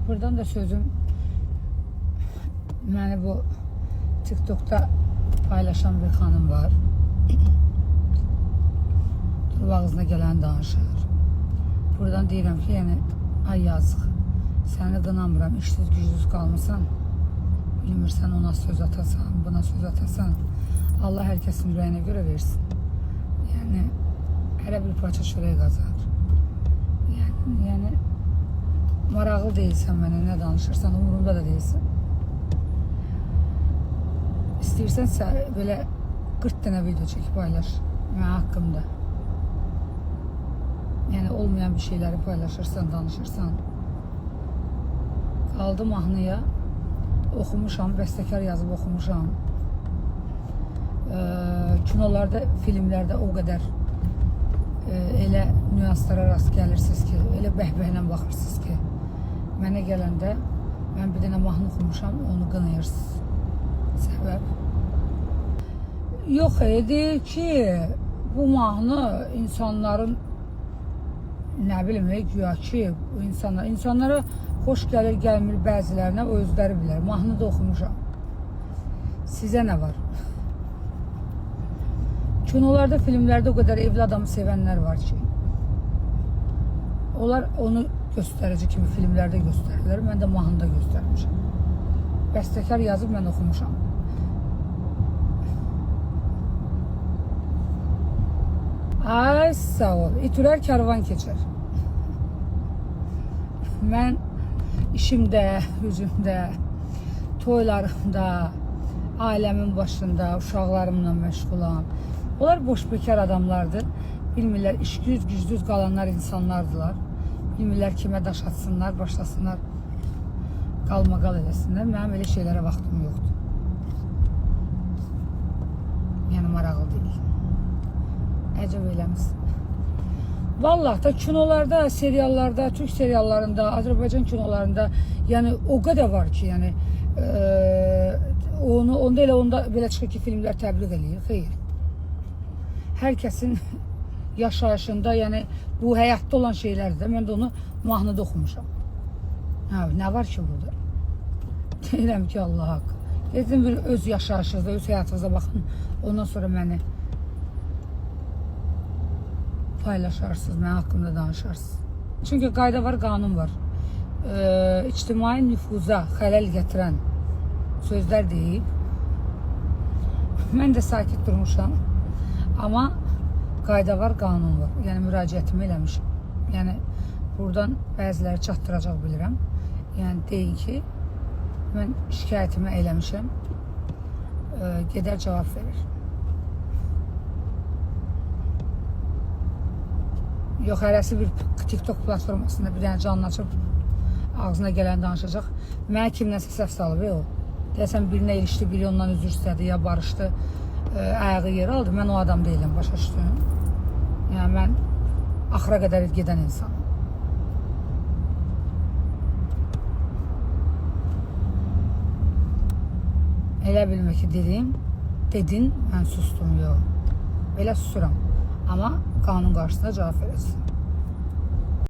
Buradan da sözüm, məni bu TikTok'ta paylaşan bir xanım var. Durub ağzına gələni danışır. Buradan deyirəm ki, yəni ay yazıq, səni qınamıram, işsiz gücsüz qalmısan, bilmirsən ona söz atasan, buna söz atasan, Allah hər kəsin ürəyinə görə versin. Yəni hərə bir parça çörək qazanır. Yəni maraqlı deyilsən mənə, nə danışırsan, umurumda da deyilsin. İstəyirsənsə belə 40 dənə video çəkib paylaş mənə haqqımda. Yəni olmayan bir şeyləri paylaşırsan, danışırsan. Qaldı mahnıya, oxumuşam, bəstəkar yazıb oxumuşam. Kinolarda, filmlərdə o qədər elə nüanslara rast gəlirsiniz ki, elə bəhbəhlə baxırsınız ki, mənə gələndə mən bir dənə mahnı oxumuşam, onu qınayırsınız. Səbəb? Yox, deyir ki, bu mahnı insanların, nə bilim, güya ki, insanlara xoş gəlir, gəlmir bəzilərinə, o özləri bilər. Mahnı da oxumuşam. Sizə nə var? Kinolarda, filmlərdə o qədər evli adamı sevənlər var ki, onlar onu göstərici kimi filmlərdə göstərirlər, mən də mahnıda göstərmişəm. Bəstəkar yazıb mən oxumuşam. Ay sağ ol, itürər karvan keçər. Mən işimdə, hücumda, toylarımda, ailəmin başında, uşaqlarımla məşğulam. Onlar boş bekar adamlardır. Bilmirlər, işgüz, gücdüz qalanlar insanlardılar. Bilmirlər kimə daş atsınlar, başlasınlar, qalmaqal eləsinlər. Mənim elə şeylərə vaxtım yoxdur. Yəni maraqlı deyil. Əcəb eləmişsin. Vallahi da kinolarda, seriallarda, Türk seriallarında, Azərbaycan kinolarında yəni o qədər var ki, yəni onda elə onda belə çıxır ki, filmlər təbliğ eləyir. Xeyr. Hər kəsin yaşayışında, yəni bu həyatda olan şeylərdir. Mən də onu mahnıda oxumuşam. Nə var ki burada? Deyirəm ki, Allah haqqı. Gedin bir öz yaşayışınızda, öz həyatınıza baxın. Ondan sonra məni paylaşarsınız, mənim haqqımda danışarsınız. Çünki qayda var, qanun var. İctimai nüfuza xələl gətirən sözlər deyib. Mən də sakit durmuşam. Amma qayda var, qanun var. Yəni müraciətimi eləmişim. Yəni buradan bəziləri çatdıracaq bilirəm. Yəni deyin ki, mən şikayətimi eləmişəm. Gedər cavab verir. Yox, hərəsi bir TikTok platformasında bir dənə canlı açıb ağzına gələn danışacaq. Mənə kimləsə səhv salıb, o. Deyəsən birinə ilişdi, biri ondan üzr istədi, ya barışdı, ayağı yer aldı. Mən o adam deyiləm, başa düşdüm. Yəni mən axıra qədər gedən insanım. Elə bilmə ki, dedin, mən sustum, yox. Elə susuram. Amma qanun qarşısında cavab verəcəksin.